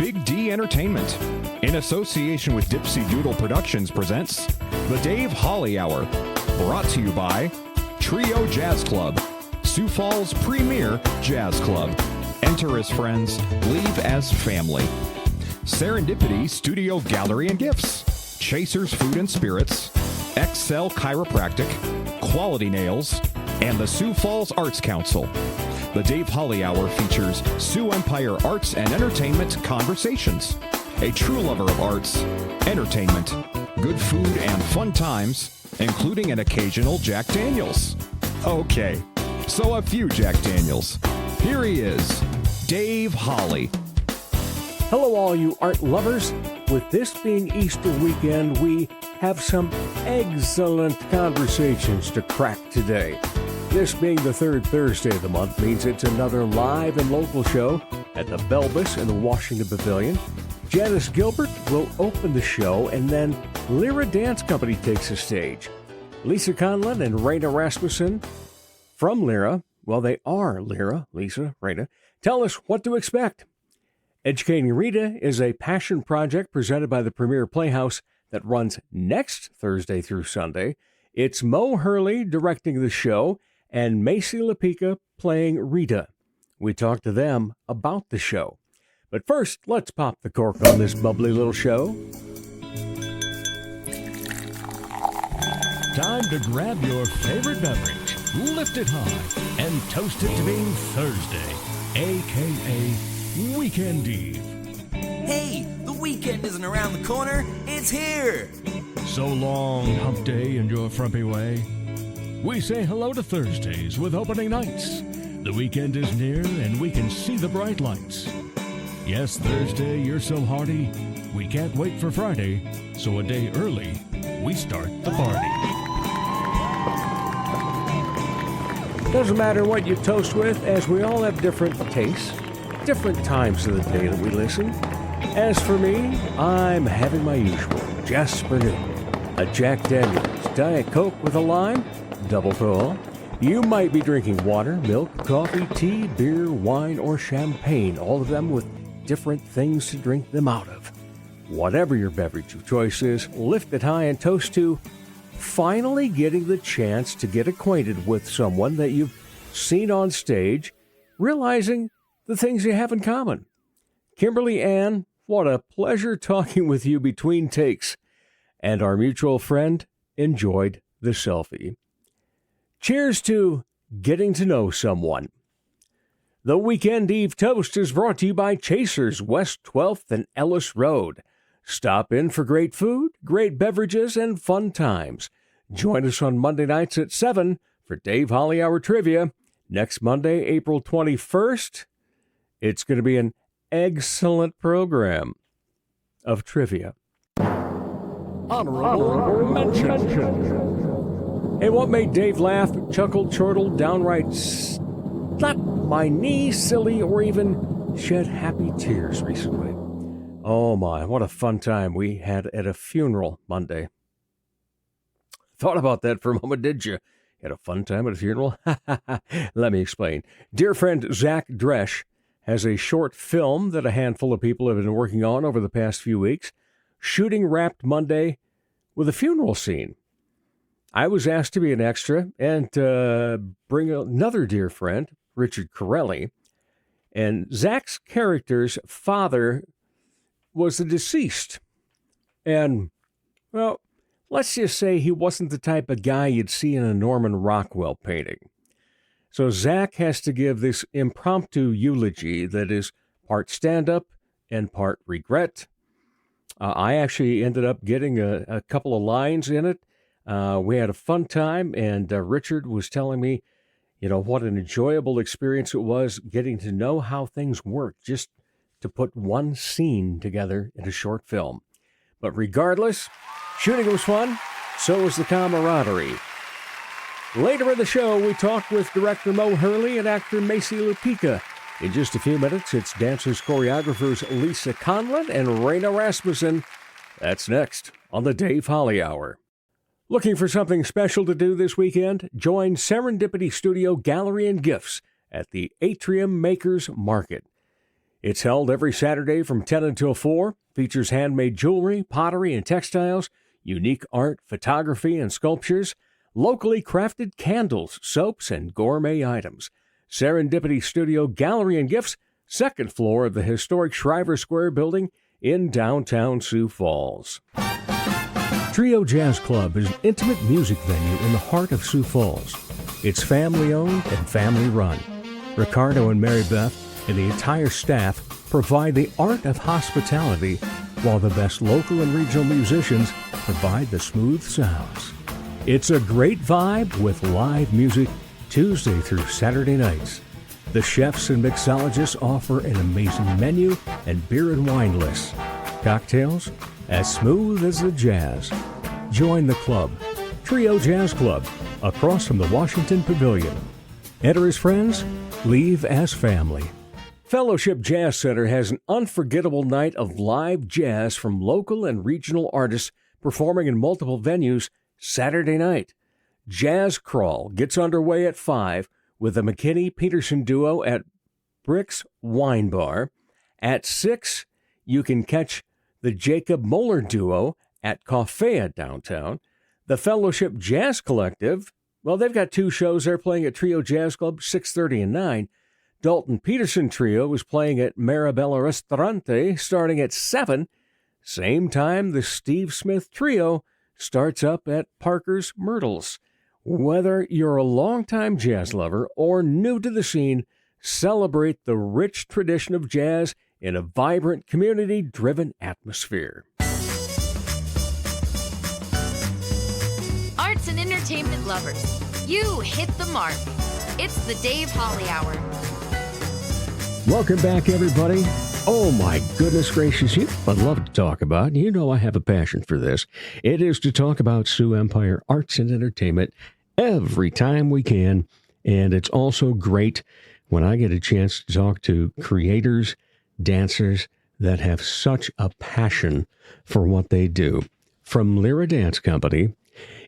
Big D Entertainment, in association with Dipsy Doodle Productions, presents The Dave Holly Hour, brought to you by Trio Jazz Club, Sioux Falls' premier jazz club. Enter as friends, leave as family. Serendipity Studio Gallery and Gifts, Chasers Food and Spirits, Excel Chiropractic, Quality Nails, and the Sioux Falls Arts Council. The Dave Holly Hour features Sioux Empire Arts and Entertainment Conversations. A true lover of arts, entertainment, good food, and fun times, including an occasional Jack Daniels. Okay, so a few Jack Daniels. Here he is, Dave Holly. Hello, all you art lovers. With this being Easter weekend, we have some excellent conversations to crack today. This being the third Thursday of the month means it's another live and local show at the Belbus in the Washington Paviliomn. Janice Gilbert will open the show, and then LiRa Dance Company takes the stage. Lisa Conlon and Raena Rasmussen from LiRa, well, they are LiRa, Lisa, Raena, tell us what to expect. Educating Rita is a passion project presented by the Premier Playhouse that runs next Thursday through Sunday. It's Mo Hurley directing the show, and Macie Lupica playing Rita. We talked to them about the show. But first, let's pop the cork on this bubbly little show. Time to grab your favorite beverage, lift it high, and toast it to being Thursday, a.k.a. Weekend Eve. Hey, the weekend isn't around the corner, it's here! So long, hump day and your frumpy way. We say hello to Thursdays with opening nights. The weekend is near and we can see the bright lights. Yes, Thursday, you're so hearty, we can't wait for Friday, so a day early, we start the party. Doesn't matter what you toast with, as we all have different tastes, different times of the day that we listen. As for me, I'm having my usual Jasper Newton, a Jack Daniels Diet Coke with a lime, double tall. You might be drinking water, milk, coffee, tea, beer, wine, or champagne, all of them with different things to drink them out of. Whatever your beverage of choice is, lift it high and toast to finally getting the chance to get acquainted with someone that you've seen on stage, realizing the things you have in common. Kimberly Ann, what a pleasure talking with you between takes. And our mutual friend enjoyed the selfie. Cheers to getting to know someone. The Weekend Eve Toast is brought to you by Chasers, West 12th and Ellis Road. Stop in for great food, great beverages, and fun times. Join us on Monday nights at 7 for Dave Holly Hour Trivia. Next Monday, April 21st, it's going to be an excellent program of trivia. Honorable mention. Hey, what made Dave laugh, chuckle, chortle, downright slap my knee, silly, or even shed happy tears recently? Oh my, what a fun time we had at a funeral Monday. Thought about that for a moment, did you? Had a fun time at a funeral? Let me explain. Dear friend Zach Dresch has a short film that a handful of people have been working on over the past few weeks. Shooting wrapped Monday with a funeral scene. I was asked to be an extra and bring another dear friend, Richard Corelli. And Zach's character's father was the deceased. And, well, let's just say he wasn't the type of guy you'd see in a Norman Rockwell painting. So Zach has to give this impromptu eulogy that is part stand-up and part regret. I actually ended up getting a couple of lines in it. We had a fun time, and Richard was telling me, what an enjoyable experience it was getting to know how things work just to put one scene together in a short film. But regardless, shooting was fun, so was the camaraderie. Later in the show, we talked with director Mo Hurley and actor Macie Lupica. In just a few minutes, it's dancers choreographers Lisa Conlon and Raena Rasmussen. That's next on the Dave Holly Hour. Looking for something special to do this weekend? Join Serendipity Studio Gallery and Gifts at the Atrium Makers Market. It's held every Saturday from 10 until 4, features handmade jewelry, pottery, and textiles, unique art, photography, and sculptures, locally crafted candles, soaps, and gourmet items. Serendipity Studio Gallery and Gifts, second floor of the historic Shriver Square building in downtown Sioux Falls. Trio Jazz Club is an intimate music venue in the heart of Sioux Falls. It's family-owned and family-run. Ricardo and Mary Beth and the entire staff provide the art of hospitality, while the best local and regional musicians provide the smooth sounds. It's a great vibe with live music Tuesday through Saturday nights. The chefs and mixologists offer an amazing menu and beer and wine lists. Cocktails as smooth as the jazz. Join the club, Trio Jazz Club, across from the Washington Paviliomn. Enter as friends, leave as family. Fellowship Jazz Center has an unforgettable night of live jazz from local and regional artists performing in multiple venues Saturday night. Jazz Crawl gets underway at 5 with the McKinney-Peterson duo at Brick's Wine Bar. At 6, you can catch the Jacob Moeller duo at Coffea downtown. The Fellowship Jazz Collective, well, they've got 2 shows. They're playing at Trio Jazz Club, 6:30 and 9. Dalton Peterson Trio is playing at Marabella Restaurante starting at 7. Same time, the Steve Smith Trio starts up at Parker's Myrtles. Whether you're a longtime jazz lover or new to the scene, celebrate the rich tradition of jazz in a vibrant, community-driven atmosphere. Arts and entertainment lovers, you hit the mark. It's the Dave Holly Hour. Welcome back, everybody. Oh, my goodness gracious, I'd love to talk about. You know I have a passion for this. It is to talk about Sioux Empire arts and entertainment every time we can. And it's also great when I get a chance to talk to creators, dancers that have such a passion for what they do. From LiRa Dance Company,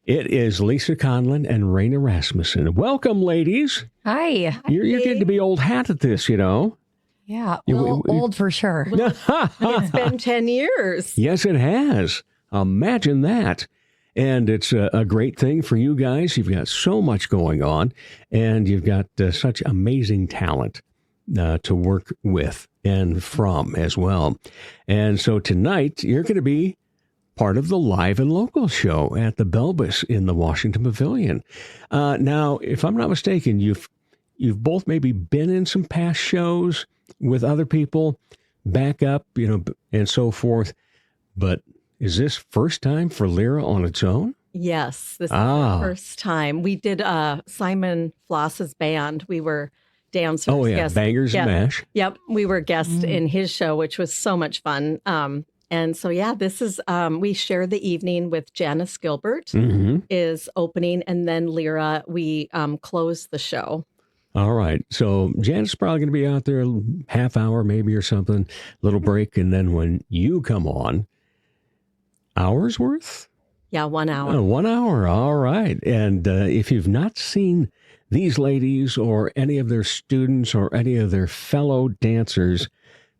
it is Lisa Conlon and Raena Rasmussen. Welcome, ladies. Hi. You're getting to be old hat at this, you know. Yeah, old for sure. It's been 10 years. Yes, it has. Imagine that. And it's a great thing for you guys. You've got so much going on, and you've got such amazing talent to work with and from as well. And so tonight, you're going to be part of the live and local show at the Belbus in the Washington Paviliomn. Now, if I'm not mistaken, you've both maybe been in some past shows with other people, back up, and so forth. But is this first time for LiRa on its own? Yes, this is the first time. We did Simon Floss's band. We were dancers. Oh, yeah, guests. Bangers and Mash. Yep, we were guests in his show, which was so much fun. And so, this is, we share the evening with Janice Gilbert is opening, and then LiRa, we close the show. All right. So Janet's probably going to be out there a half hour maybe or something, little break. And then when you come on, hours worth? Yeah, 1 hour. 1 hour. All right. And if you've not seen these ladies or any of their students or any of their fellow dancers,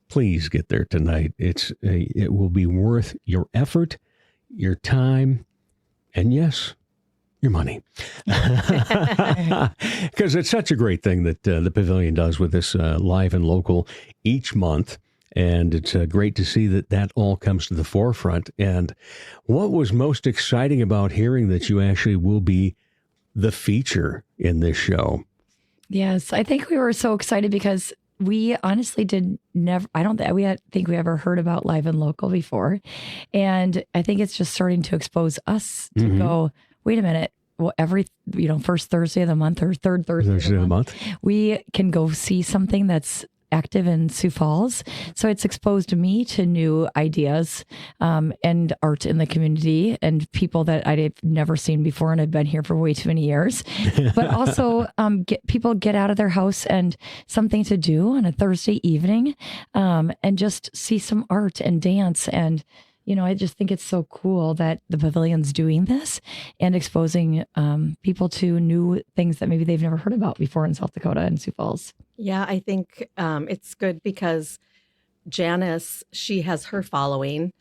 please get there tonight. It will be worth your effort, your time, and yes, your money. Because it's such a great thing that the Pavilion does with this live and local each month. And it's great to see that all comes to the forefront. And what was most exciting about hearing that you actually will be the feature in this show? Yes, I think we were so excited because we honestly I don't think we ever heard about live and local before. And I think it's just starting to expose us to go, wait a minute. Well, every first Thursday of the month or third Thursday of the month, we can go see something that's active in Sioux Falls. So it's exposed me to new ideas and art in the community and people that I've never seen before, and I've been here for way too many years. But also people get out of their house and something to do on a Thursday evening and just see some art and dance. And I just think it's so cool that the Pavilion's doing this and exposing people to new things that maybe they've never heard about before in South Dakota and Sioux Falls. Yeah, I think it's good because Janice, she has her following,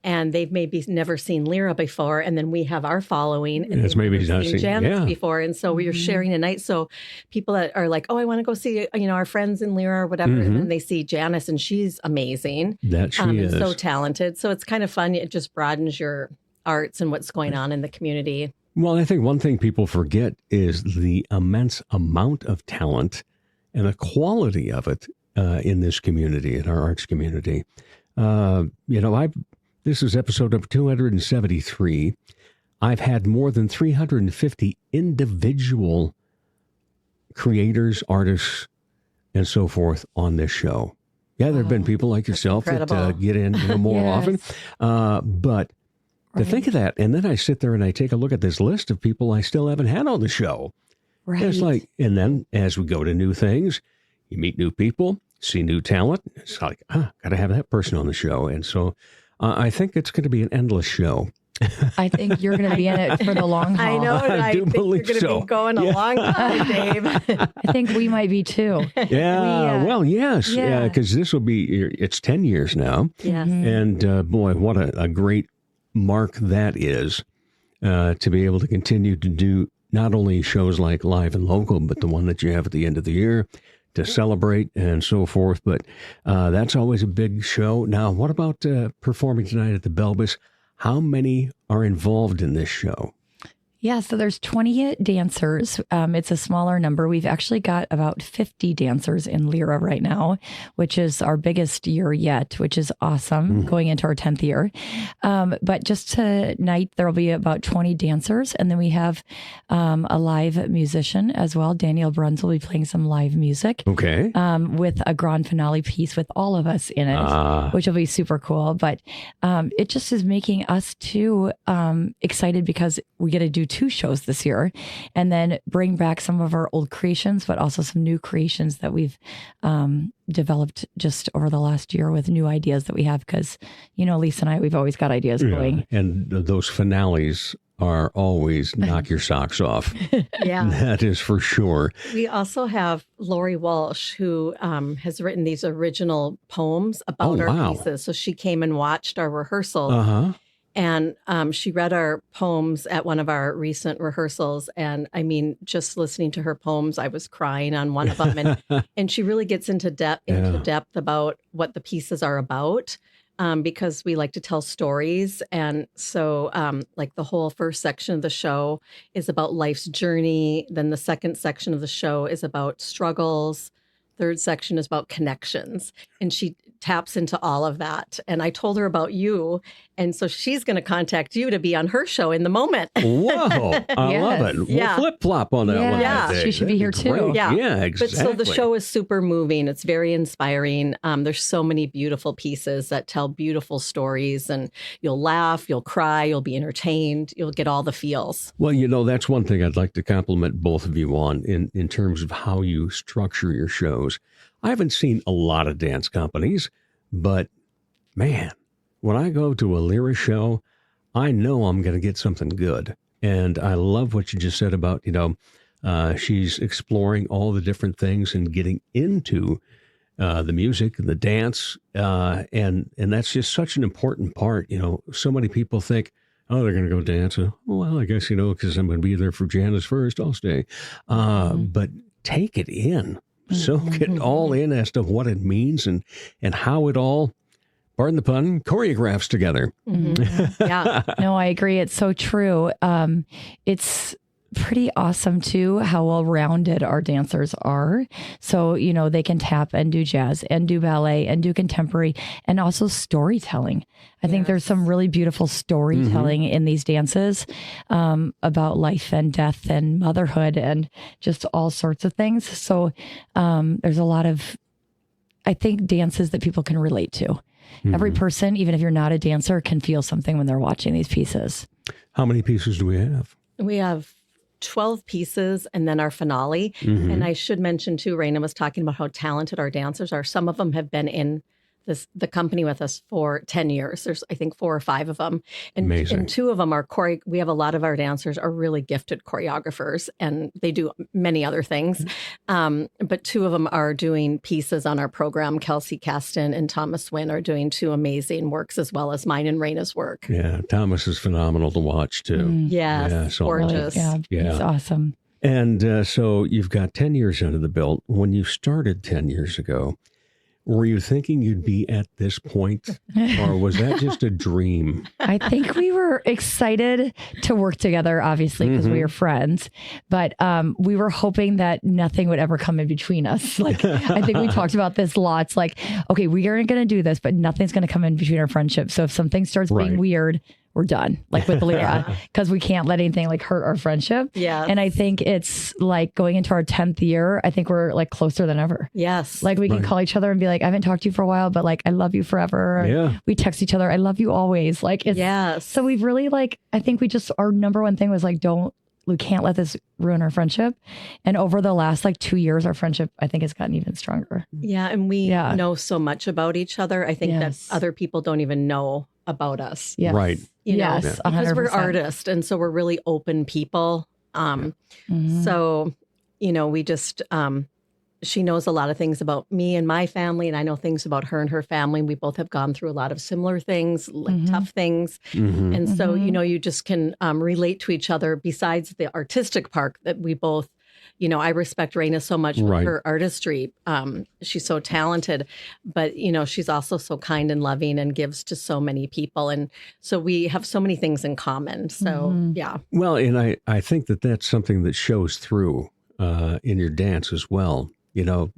and they've maybe never seen LiRa before, and then we have our following, and It's they've maybe never not seen seen- Janice yeah. before, and so we are sharing a night. So people that are like, "Oh, I want to go see our friends in LiRa or whatever," and then they see Janice, and she's amazing, That she and is. so talented. So it's kind of fun. It just broadens your arts and what's going on in the community. Well, I think one thing people forget is the immense amount of talent and the quality of it in this community, in our arts community. This is episode number 273. I've had more than 350 individual creators, artists, and so forth on this show. Yeah, there have been people like yourself that incredible. get in more Yes. often. But to think of that, and then I sit there and I take a look at this list of people I still haven't had on the show. Right. It's like, and then as we go to new things, you meet new people, see new talent. It's like, got to have that person on the show. And so I think it's going to be an endless show. I think you're going to be in it for the long haul. I know. I do think you're believe going to so. be going a long time, Dave. I think we might be too. Yeah, well, yes. yeah. Because this will be, it's 10 years now. Yes. And boy, what a great mark that is to be able to continue to do not only shows like Live and Local, but the one that you have at the end of the year to celebrate and so forth. But that's always a big show. Now, what about performing tonight at the Belbis? How many are involved in this show? Yeah, so there's 20 dancers. It's a smaller number. We've actually got about 50 dancers in LiRa right now, which is our biggest year yet, which is awesome, going into our 10th year. But just tonight, there will be about 20 dancers. And then we have a live musician as well. Daniel Bruns will be playing some live music. Okay. With a grand finale piece with all of us in it, which will be super cool. But it just is making us too excited because we get to do 2 shows this year and then bring back some of our old creations, but also some new creations that we've developed just over the last year with new ideas that we have. Because, Lisa and I, we've always got ideas going. And those finales are always knock your socks off. Yeah. That is for sure. We also have Lori Walsh, who has written these original poems about Oh, our wow. pieces. So she came and watched our rehearsal. Uh-huh. And she read our poems at one of our recent rehearsals. And I mean, just listening to her poems, I was crying on one of them. And she really gets into depth about what the pieces are about, because we like to tell stories. And so like the whole first section of the show is about life's journey. Then the second section of the show is about struggles. Third section is about connections. And she taps into all of that. And I told her about you. And so she's going to contact you to be on her show in the moment. Whoa. I Yes. love it. Yeah. We'll flip-flop on that one. Yeah. I think. She should be That'd here too. great. Yeah. Yeah, exactly. But so the show is super moving. It's very inspiring. There's so many beautiful pieces that tell beautiful stories, and you'll laugh, you'll cry, you'll be entertained, you'll get all the feels. Well, that's one thing I'd like to compliment both of you on in terms of how you structure your shows. I haven't seen a lot of dance companies, but man, when I go to a LiRa show, I know I'm going to get something good. And I love what you just said about, she's exploring all the different things and getting into the music and the dance. And that's just such an important part. So many people think, oh, they're going to go dance. Well, I guess, because I'm going to be there for Janice first, I'll stay. But take it in. Soak it all in as to what it means and how it all, pardon the pun, choreographs together. Yeah. No, I agree. It's so true. It's pretty awesome too how well-rounded our dancers are. So, they can tap and do jazz and do ballet and do contemporary and also storytelling. I think there's some really beautiful storytelling in these dances about life and death and motherhood and just all sorts of things. So there's a lot of, I think, dances that people can relate to. Every person, even if you're not a dancer, can feel something when they're watching these pieces. How many pieces do we have? We have 12 pieces and then our finale. And I should mention too, Raena was talking about how talented our dancers are. Some of them have been in the company with us for 10 years. There's, I think, 4 or 5 of them. Amazing. And 2 of them are we have a lot of our dancers are really gifted choreographers, and they do many other things. But 2 of them are doing pieces on our program. Kelsey Caston and Thomas Wynn are doing 2 amazing works, as well as mine and Raina's work. Yeah, Thomas is phenomenal to watch, too. Yes, Yeah, so gorgeous. Yeah, it's awesome. And so you've got 10 years under the belt. When you started 10 years ago, were you thinking you'd be at this point, or was that just a dream? I think we were excited to work together, obviously, because we were friends. But we were hoping that nothing would ever come in between us. Like, I think we talked about this lots. Like, okay, we aren't going to do this, but nothing's going to come in between our friendship. So if something starts being weird, we're done, like with LiRa, because we can't let anything like hurt our friendship. Yeah. And I think it's like going into our 10th year, I think we're like closer than ever. Yes. Like we can call each other and be like, I haven't talked to you for a while, but like, I love you forever. Yeah. We text each other, I love you always. Like, it's, Yes. so we've really like, I think our number one thing was like, we can't let this ruin our friendship. And over the last like 2 years, our friendship, I think, has gotten even stronger. Yeah. And we know so much about each other. I think that other people don't even know about us. Yes. Right. You know, Yes, because we're 100%. artists, and so we're really open people. So, you know, we just, she knows a lot of things about me and my family, and I know things about her and her family. We both have gone through a lot of similar things, like tough things. And so, you know, you just can relate to each other besides the artistic part that we both, you know, I respect Raena so much for her artistry. She's so talented, but, you know, she's also so kind and loving and gives to so many people. And so we have so many things in common. So, yeah. Well, and I think that that's something that shows through in your dance as well, you know.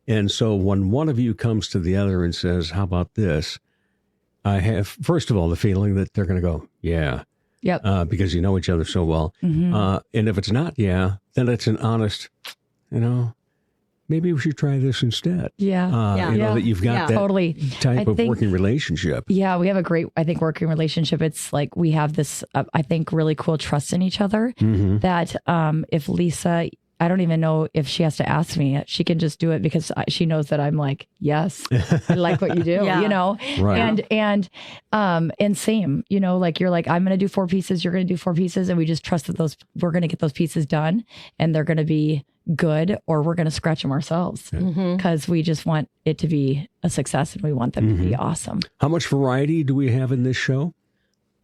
And so when one of you comes to the other and says, how about this? I have, first of all, the feeling that they're going to go, yeah. Yep. Because you know each other so well. And if it's not, then it's an honest, you know, maybe we should try this instead. Yeah. You know, that you've got that totally type of working relationship. Yeah, we have a great, I think, working relationship. It's like we have this, I think, really cool trust in each other that if Lisa, I don't even know if she has to ask me, she can just do it because she knows that I'm like, yes, I like what you do, you know? Right. And same, you know, like you're like, I'm going to do 4 pieces, you're going to do 4 pieces. And we just trust that we're going to get those pieces done and they're going to be good, or we're going to scratch them ourselves because we just want it to be a success and we want them to be awesome. How much variety do we have in this show?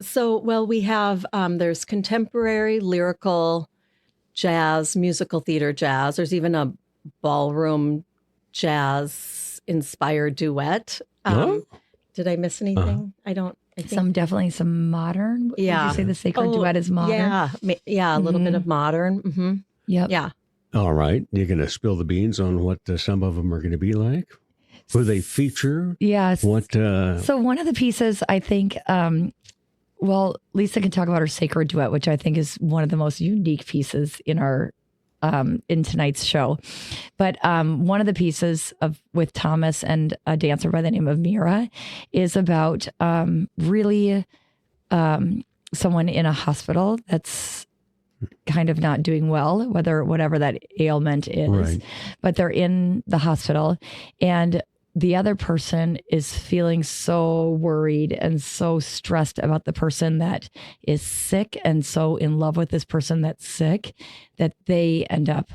So, well, we have, there's contemporary, lyrical, jazz, musical theater jazz. There's even a ballroom jazz inspired duet. Did I miss anything? I think Definitely some modern. Yeah. Would you say the sacred duet is modern? Yeah, a little bit of modern. Yep. Yeah. All right. You're going to spill the beans on what some of them are going to be like? Who they feature? Yes. What? So one of the pieces, I think, well, Lisa can talk about her sacred duet, which I think is one of the most unique pieces in our in tonight's show. But one of the pieces with Thomas and a dancer by the name of Mira is about really someone in a hospital that's kind of not doing well, whatever that ailment is. Right. But they're in the hospital and the other person is feeling so worried and so stressed about the person that is sick and so in love with this person that's sick that they end up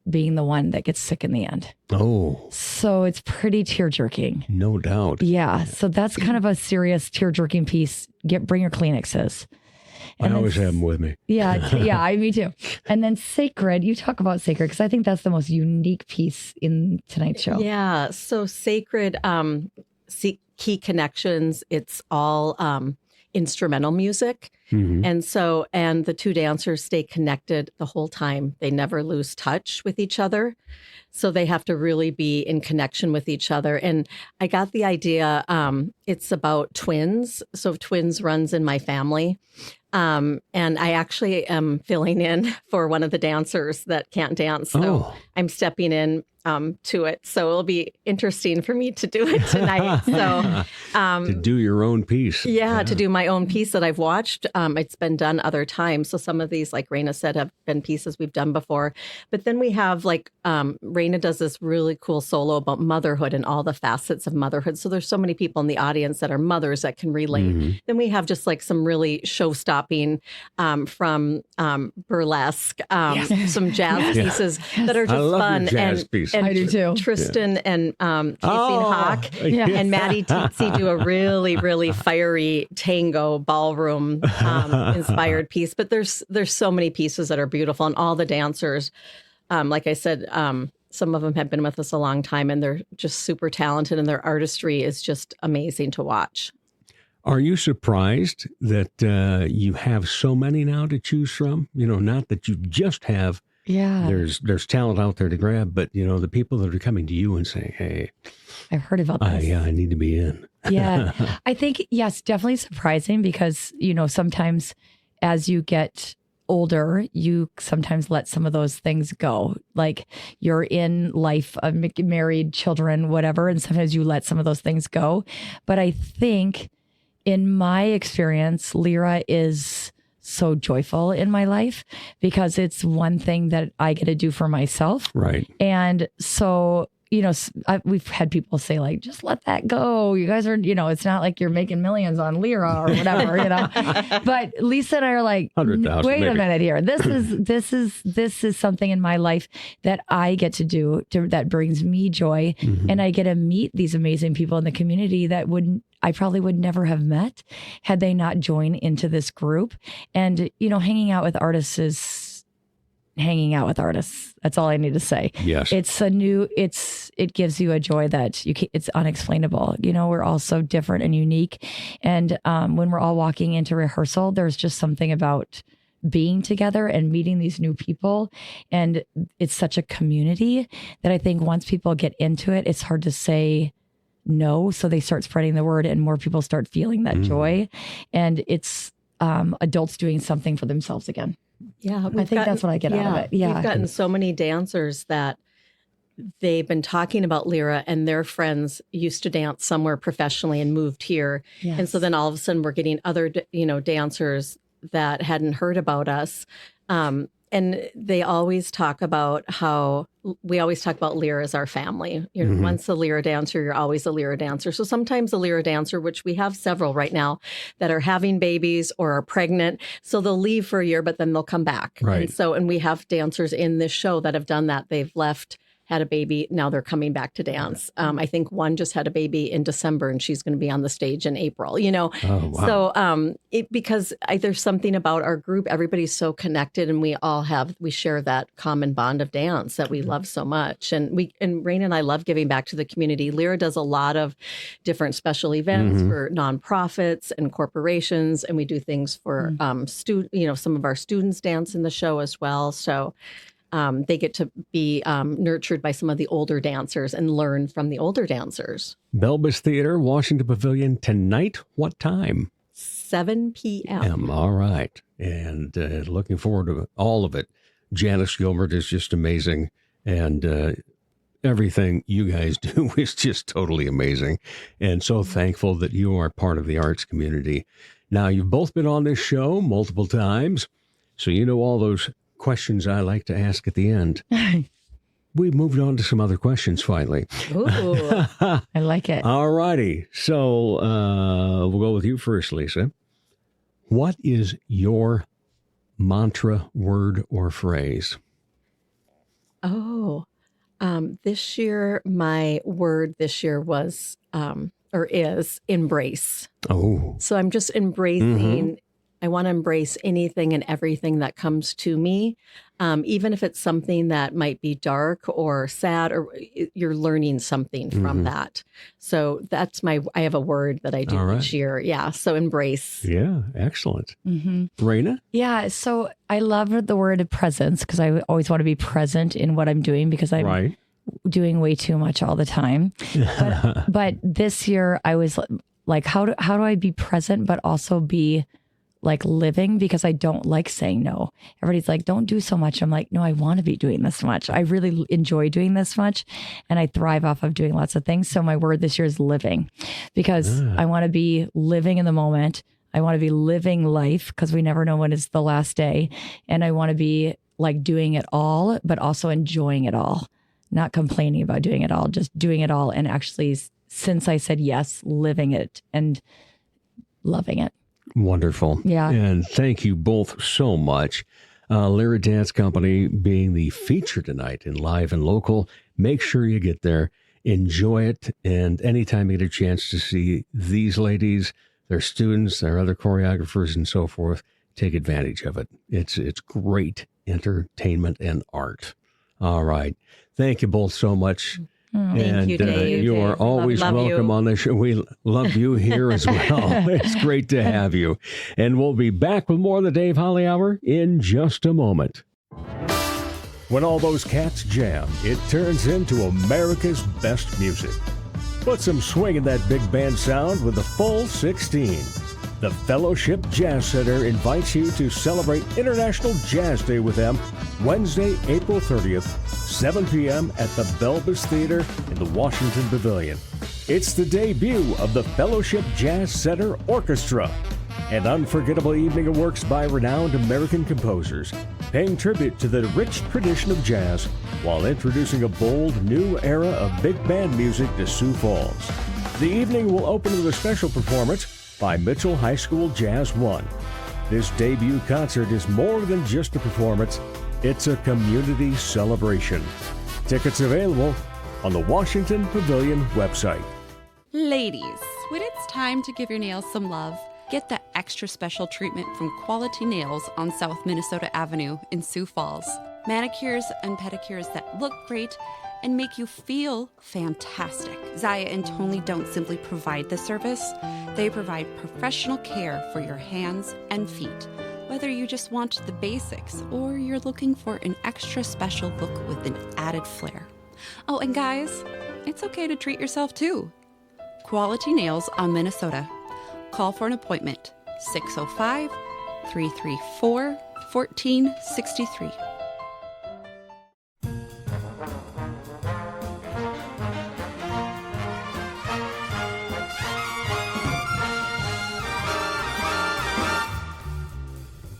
being the one that gets sick in the end. Oh. So it's pretty tear-jerking. No doubt. Yeah. So that's kind of a serious tear-jerking piece. Bring your Kleenexes. I always have them with me. Yeah, me too. And then Sacred, you talk about Sacred because I think that's the most unique piece in tonight's show. Yeah. So Sacred, Key Connections, it's all instrumental music. And the 2 dancers stay connected the whole time. They never lose touch with each other. So they have to really be in connection with each other. And I got the idea, it's about twins. So twins runs in my family. And I actually am filling in for one of the dancers that can't dance. So I'm stepping in to it. So it'll be interesting for me to do it tonight. So to do your own piece. Yeah, to do my own piece that I've watched. It's been done other times. So some of these, like Raena said, have been pieces we've done before. But then we have Raena does this really cool solo about motherhood and all the facets of motherhood. So there's so many people in the audience that are mothers that can relate. Then we have just like some really show-stopping from burlesque, some jazz pieces that are just fun. And I do too. Tristan and Casey Hawk and Maddie Teetsy do a really, really fiery tango ballroom inspired piece. But there's so many pieces that are beautiful, and all the dancers, like I said, some of them have been with us a long time, and they're just super talented, and their artistry is just amazing to watch. Are you surprised that you have so many now to choose from? Not that you just have. Yeah. There's talent out there to grab, but the people that are coming to you and saying, "Hey, I've heard about this. I need to be in." Yeah. I think, yes, definitely surprising because, sometimes as you get older, you sometimes let some of those things go. Like you're in life, married, children, whatever, and sometimes you let some of those things go. But I think in my experience, LiRa is so joyful in my life because it's one thing that I get to do for myself. Right. And so, we've had people say like, just let that go. You guys are, it's not like you're making millions on LiRa or whatever, But Lisa and I are like, 100,000. wait maybe. a minute here. This is something in my life that I get to do that brings me joy. And I get to meet these amazing people in the community that I probably would never have met had they not joined into this group. And, hanging out with artists is hanging out with artists. That's all I need to say. Yes. It gives you a joy that it's unexplainable. We're all so different and unique. And when we're all walking into rehearsal, there's just something about being together and meeting these new people. And it's such a community that I think once people get into it, it's hard to say no. So they start spreading the word and more people start feeling that joy. And it's adults doing something for themselves again. Yeah, I think that's what I get out of it. Yeah. We've gotten so many dancers that they've been talking about LiRa and their friends used to dance somewhere professionally and moved here. Yes. And so then all of a sudden we're getting other, dancers that hadn't heard about us. And they always talk about how we always talk about LiRa as our family. Once a LiRa dancer, you're always a LiRa dancer. So sometimes a LiRa dancer, which we have several right now that are having babies or are pregnant. So they'll leave for a year, but then they'll come back. Right. And we have dancers in this show that have done that. They've left, had a baby. Now they're coming back to dance. I think one just had a baby in December and she's going to be on the stage in April, Oh, wow. So because there's something about our group, everybody's so connected and we share that common bond of dance that we love so much. And Raena and I love giving back to the community. LiRa does a lot of different special events for nonprofits and corporations. And we do things for some of our students dance in the show as well. So they get to be nurtured by some of the older dancers and learn from the older dancers. Belbus Theater, Washington Pavilion, tonight. What time? 7 p.m. All right. And looking forward to all of it. Janice Gilbert is just amazing. And everything you guys do is just totally amazing. And so thankful that you are part of the arts community. Now, you've both been on this show multiple times, so you know all those questions I like to ask at the end. We moved on to some other questions finally. Ooh. I like it. All righty. So we'll go with you first, Lisa. What is your mantra, word, or phrase? This year, my word was is embrace. Oh. So I'm just embracing. I want to embrace anything and everything that comes to me, even if it's something that might be dark or sad, or you're learning something from that. So that's I have a word that I do each year. Yeah. So embrace. Yeah. Excellent. Raena? Yeah. So I love the word presence because I always want to be present in what I'm doing because I'm doing way too much all the time. But this year I was like, how do I be present, but also be like living because I don't like saying no. Everybody's like, don't do so much. I'm like, no, I want to be doing this much. I really enjoy doing this much and I thrive off of doing lots of things. So my word this year is living because I want to be living in the moment. I want to be living life because we never know when it's the last day. And I want to be like doing it all, but also enjoying it all, not complaining about doing it all, just doing it all. And actually, since I said yes, living it and loving it. Wonderful. Yeah. And thank you both so much. LiRa Dance Company being the feature tonight in Live and Local. Make sure you get there, enjoy it, and anytime you get a chance to see these ladies, their students, their other choreographers, and so forth, take advantage of it. It's great entertainment and art. All right. Thank you both so much. Thank you, Dave. You are always Love welcome you. on the show. We love you here as well. It's great to have you. And we'll be back with more of the Dave Holly Hour in just a moment. When all those cats jam, it turns into America's best music. Put some swing in that big band sound with the full 16. The Fellowship Jazz Center invites you to celebrate International Jazz Day with them Wednesday, April 30th, 7 p.m. at the Belbus Theater in the Washington Pavilion. It's the debut of the Fellowship Jazz Center Orchestra, an unforgettable evening of works by renowned American composers, paying tribute to the rich tradition of jazz while introducing a bold new era of big band music to Sioux Falls. The evening will open with a special performance by Mitchell High School Jazz 1. This debut concert is more than just a performance, it's a community celebration. Tickets available on the Washington Pavilion website. Ladies, when it's time to give your nails some love, get that extra special treatment from Quality Nails on South Minnesota Avenue in Sioux Falls. Manicures and pedicures that look great and make you feel fantastic. Zaya and Tony don't simply provide the service, they provide professional care for your hands and feet. Whether you just want the basics or you're looking for an extra special look with an added flair. Oh, and guys, it's okay to treat yourself too. Quality Nails on Minnesota. Call for an appointment, 605-334-1463.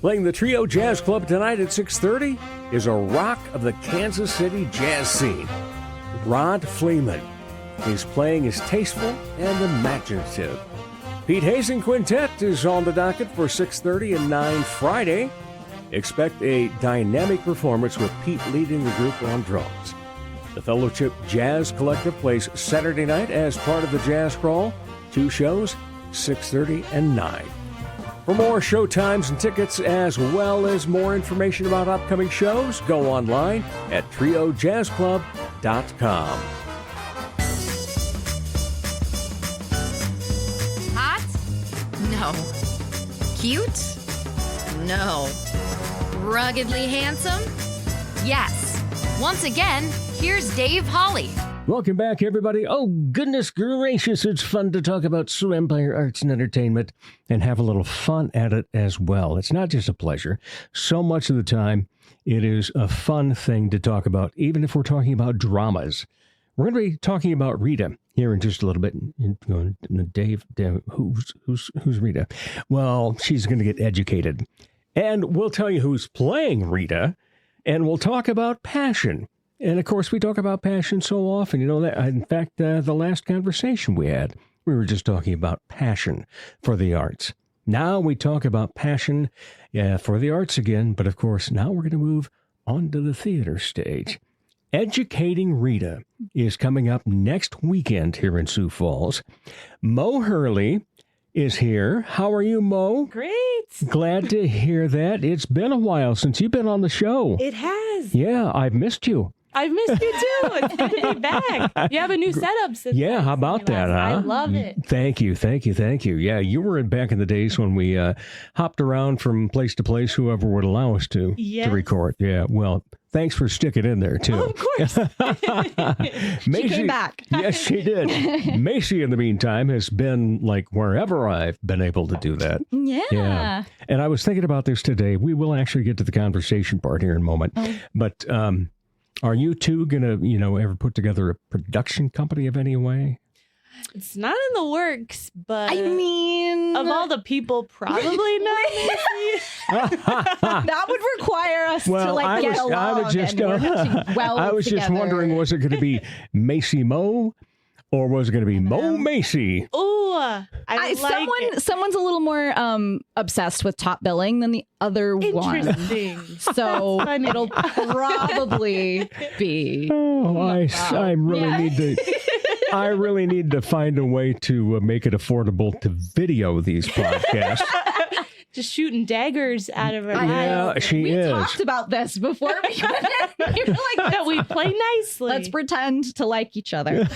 Playing the Trio Jazz Club tonight at 6:30 is a rock of the Kansas City jazz scene. Rod Fleeman. He's playing his tasteful and imaginative. Pete Hazen Quintet is on the docket for 6:30 and 9 Friday. Expect a dynamic performance with Pete leading the group on drums. The Fellowship Jazz Collective plays Saturday night as part of the Jazz Crawl. 2 shows, 6:30 and 9. For more show times and tickets, as well as more information about upcoming shows, go online at triojazzclub.com. Hot? No. Cute? No. Ruggedly handsome? Yes. Once again, here's Dave Holly. Welcome back, everybody. Oh, goodness gracious, it's fun to talk about Sioux Empire Arts and Entertainment and have a little fun at it as well. It's not just a pleasure. So much of the time, it is a fun thing to talk about, even if we're talking about dramas. We're going to be talking about Rita here in just a little bit. Dave, who's Rita? Well, she's going to get educated. And we'll tell you who's playing Rita, and we'll talk about passion. And, of course, we talk about passion so often. You know, that. In fact, the last conversation we had, we were just talking about passion for the arts. Now we talk about passion for the arts again. But, of course, now we're going to move onto the theater stage. Educating Rita is coming up next weekend here in Sioux Falls. Mo Hurley is here. How are you, Mo? Great. Glad to hear that. It's been a while since you've been on the show. It has. Yeah, I've missed you. I missed you too. It's good to be back. You have a new setup since. Yeah, how about that, huh? I love it. Thank you. Yeah, you were back in the days when we hopped around from place to place, whoever would allow us to record. Yeah, well, thanks for sticking in there, too. Oh, of course. Macie, she came back. Yes, she did. Macie, in the meantime, has been like wherever I've been able to do that. Yeah. And I was thinking about this today. We will actually get to the conversation part here in a moment. But are you two going to, ever put together a production company of any way? It's not in the works, but I mean, of all the people, probably not. That would require us to get along. I was just wondering, was it going to be Macie Mo, or was it going to be Mo Macie? Oh, someone's a little more obsessed with top billing than the other one. Interesting. So it'll probably be. Oh, I really need to find a way to make it affordable to video these podcasts. Just shooting daggers out of her Yeah, eyes. she is. We talked about this before we went in. You were like, that we play nicely. Let's pretend to like each other.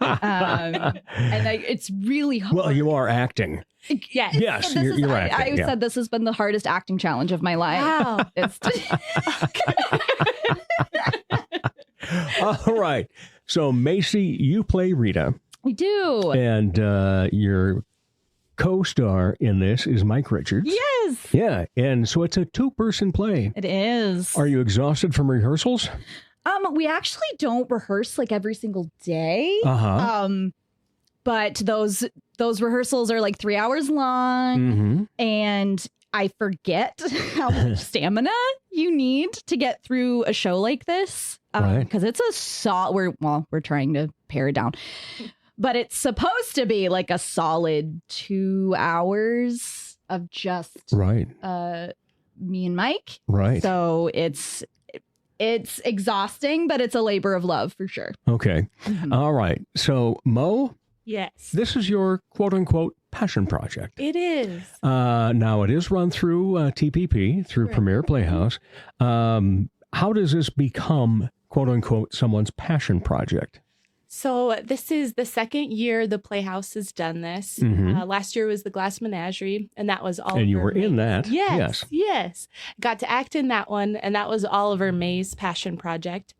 It's really hard. Well, you are acting. Yes, you're acting. I said this has been the hardest acting challenge of my life. Wow. All right. So, Macie, you play Rita. We do. And your co-star in this is Mike Richards. Yes. Yeah. And so it's a two-person play. It is. Are you exhausted from rehearsals? We actually don't rehearse like every single day. But those rehearsals are like 3 hours long, and I forget how much stamina you need to get through a show like this. Because it's we're trying to pare it down, but it's supposed to be like a solid 2 hours of just me and Mike. Right. So it's exhausting, but it's a labor of love for sure. Okay. All right. So Mo, yes, this is your quote unquote passion project. It is. Now it is run through TPP, through Premier Playhouse. How does this become quote unquote someone's passion project? So this is the second year the Playhouse has done this. Last year was the Glass Menagerie, and that was Oliver. And you were in that. Yes. Got to act in that one, and that was Oliver May's passion project.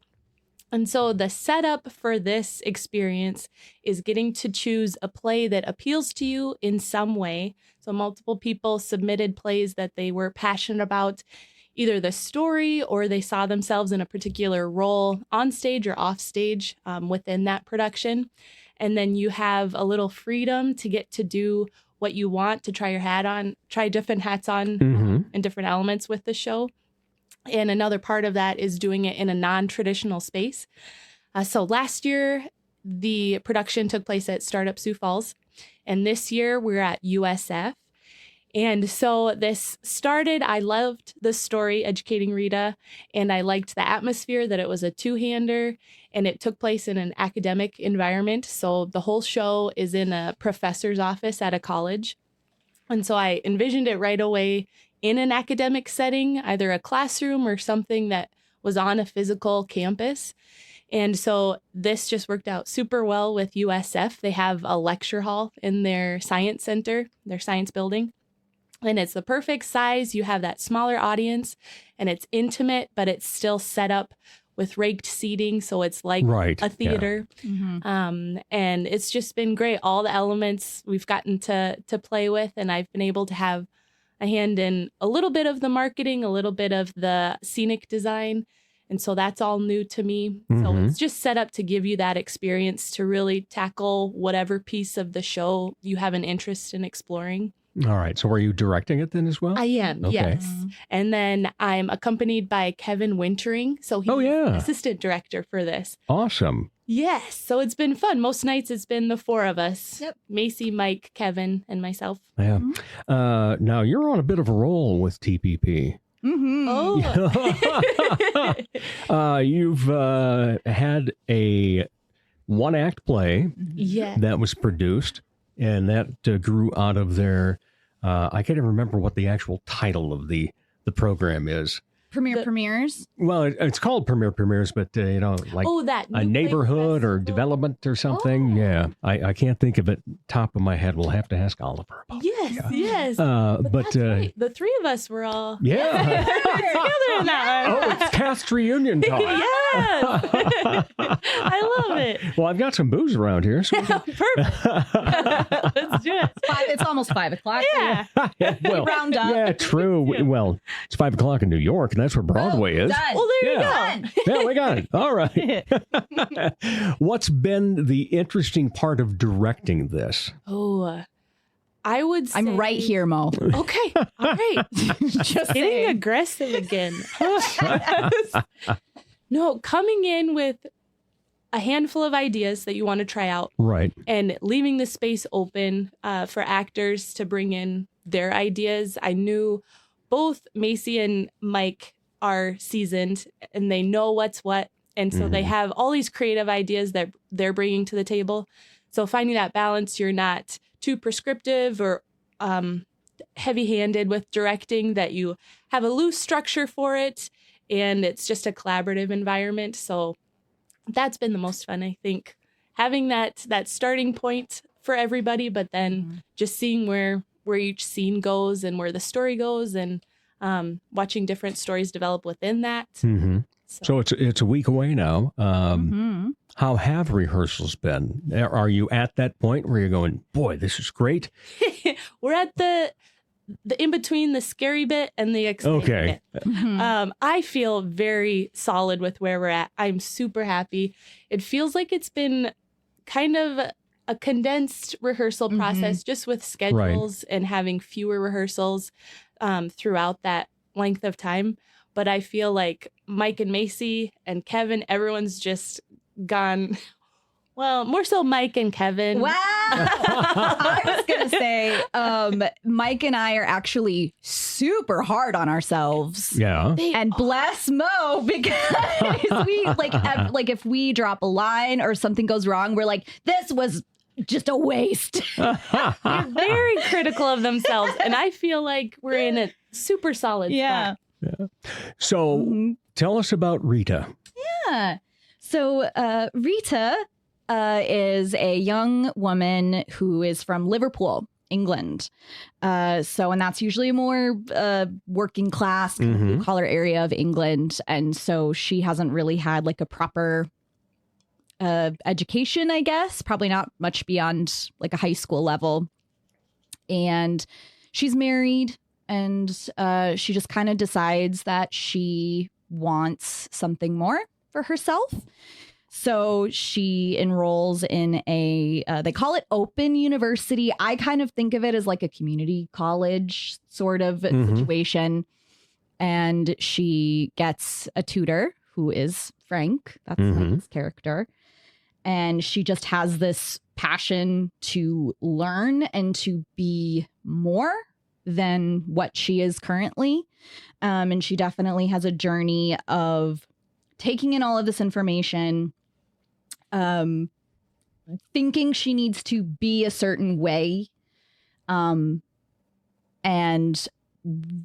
And so the setup for this experience is getting to choose a play that appeals to you in some way. So multiple people submitted plays that they were passionate about, either the story or they saw themselves in a particular role on stage or off stage within that production. And then you have a little freedom to get to do what you want, to try different hats on and different elements with the show. And another part of that is doing it in a non-traditional space. So last year, the production took place at Startup Sioux Falls. And this year, we're at USF. And so this started, I loved the story, Educating Rita, and I liked the atmosphere, that it was a two-hander, and it took place in an academic environment. So the whole show is in a professor's office at a college. And so I envisioned it right away in an academic setting, either a classroom or something that was on a physical campus. And so this just worked out super well with USF. They have a lecture hall in their science center, their science building. And it's the perfect size. You have that smaller audience, and it's intimate, but it's still set up with raked seating. So it's like a theater. And it's just been great. All the elements we've gotten to play with, and I've been able to have a hand in a little bit of the marketing, a little bit of the scenic design. And so that's all new to me. So it's just set up to give you that experience to really tackle whatever piece of the show you have an interest in exploring. All right. So are you directing it then as well? I am, yes. And then I'm accompanied by Kevin Wintering. So he's assistant director for this. Awesome. Yes. So it's been fun. Most nights it's been the four of us. Yep. Macie, Mike, Kevin, and myself. Yeah. Now you're on a bit of a roll with TPP. You've had a one-act play that was produced, and that grew out of their, I can't even remember what the actual title of the program is. premieres. Well, it's called premieres, but like that a new neighborhood play or festival. development or something. Yeah, I can't think of it top of my head. We'll have to ask Oliver about Yes. but That's right. The three of us were all yeah. together in that one. Oh, it's cast reunion time. Yes. I love it. Well, I've got some booze around here. So Perfect. Let's do it. It's almost 5 o'clock. Yeah. well, round up. yeah, true. Well, it's 5 o'clock in New York, and that's where Broadway is. Done. Well, there you Yeah. go. Yeah, we got it. All right. What's been the interesting part of directing this? Oh, I would say. I'm right here, Mo. Okay. All right. Just Getting saying. aggressive again. No, coming in with a handful of ideas that you want to try out Right. and leaving the space open for actors to bring in their ideas. I knew both Macie and Mike are seasoned and they know what's what. And so they have all these creative ideas that they're bringing to the table. So finding that balance, you're not too prescriptive or heavy-handed with directing, that you have a loose structure for it and it's just a collaborative environment. So that's been the most fun, I think, having that starting point for everybody, but then just seeing where each scene goes and where the story goes, and watching different stories develop within that. Mm-hmm. So it's a week away now. How have rehearsals been? Are you at that point where you're going, boy, this is great? We're at the in between the scary bit and the exciting Okay. bit. I feel very solid with where we're at. I'm super happy. It feels like it's been kind of a condensed rehearsal process, just with schedules and having fewer rehearsals throughout that length of time. But I feel like Mike and Macie and Kevin, everyone's just gone. Well, more so Mike and Kevin. Wow. I was going to say, Mike and I are actually super hard on ourselves. Yeah. And bless Mo, because we like if we drop a line or something goes wrong, we're like, this was just a waste. They're very critical of themselves. And I feel like we're in a super solid spot. So tell us about Rita. Yeah. So Rita is a young woman who is from Liverpool, England. And that's usually a more working class blue collar area of England. And so she hasn't really had like a proper education, I guess, probably not much beyond like a high school level. And she's married, and she just kind of decides that she wants something more for herself. So she enrolls in they call it open university. I kind of think of it as like a community college sort of situation. And she gets a tutor who is Frank. That's Mike's character. And she just has this passion to learn and to be more than what she is currently. And she definitely has a journey of taking in all of this information, thinking she needs to be a certain way, and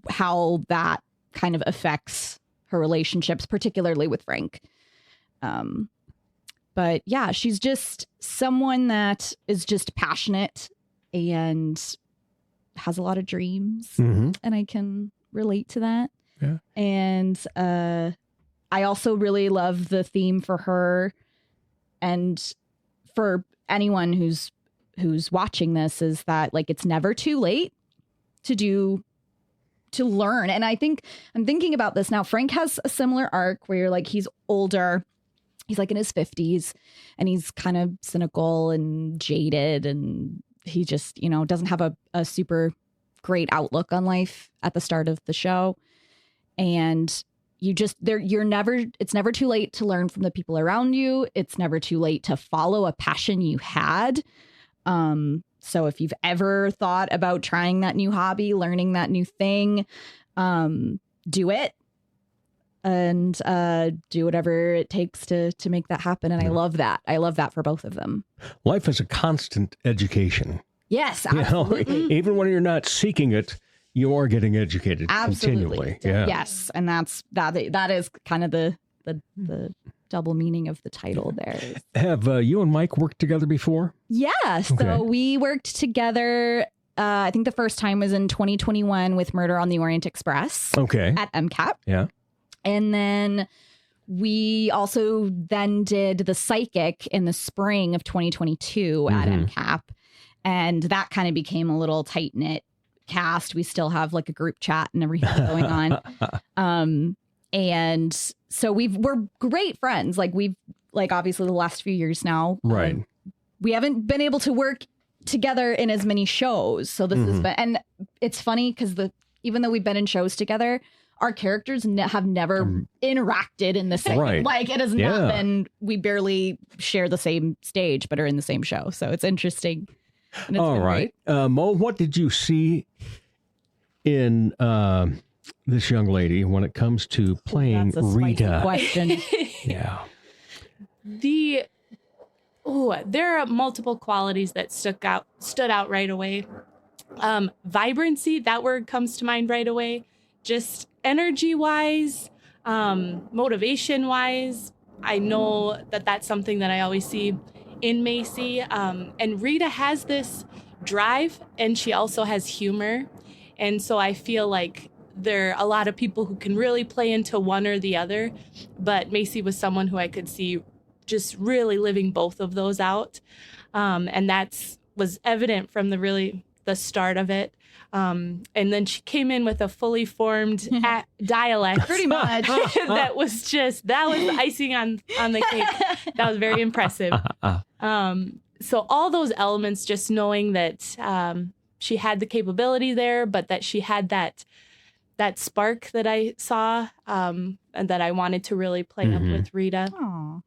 how that kind of affects her relationships, particularly with Frank. But yeah, she's just someone that is just passionate and has a lot of dreams, and I can relate to that. Yeah. And I also really love the theme for her, and for anyone who's watching this, is that like it's never too late to learn. And I think I'm thinking about this now. Frank has a similar arc where you're like, he's older. He's like in his 50s, and he's kind of cynical and jaded, and he just, doesn't have a super great outlook on life at the start of the show. And it's never too late to learn from the people around you. It's never too late to follow a passion you had. So if you've ever thought about trying that new hobby, learning that new thing, do it. And do whatever it takes to make that happen. And I love that. I love that for both of them. Life is a constant education. Yes, absolutely. Even when you're not seeking it, you are getting educated Absolutely. continually. Yeah. Yes, and that is kind of the double meaning of the title there. Have you and Mike worked together before? Yeah, so we worked together. I think the first time was in 2021 with Murder on the Orient Express. Okay. At MCAP. Yeah. And then we also then did The Psychic in the spring of 2022 at MCAP. And that kind of became a little tight-knit cast. We still have like a group chat and everything going on. And so we're great friends. We've obviously the last few years now. Right. We haven't been able to work together in as many shows. So this has been, and it's funny because even though we've been in shows together, our characters have never interacted in the same. Right. It has not been. We barely share the same stage, but are in the same show. So it's interesting. And it's all right, Mo, what did you see in this young lady when it comes to playing That's a spicy Rita? question. Yeah. There are multiple qualities that stood out right away. Vibrancy, that word comes to mind right away. Just energy-wise, motivation-wise, I know that that's something that I always see in Macie. And Rita has this drive, and she also has humor. And so I feel like there are a lot of people who can really play into one or the other. But Macie was someone who I could see just really living both of those out. And was evident from the start of it. And then she came in with a fully formed dialect. Pretty much. that was icing on the cake. That was very impressive. So all those elements, just knowing that she had the capability there, but that she had that spark that I saw and that I wanted to really play up with Rita. Aw.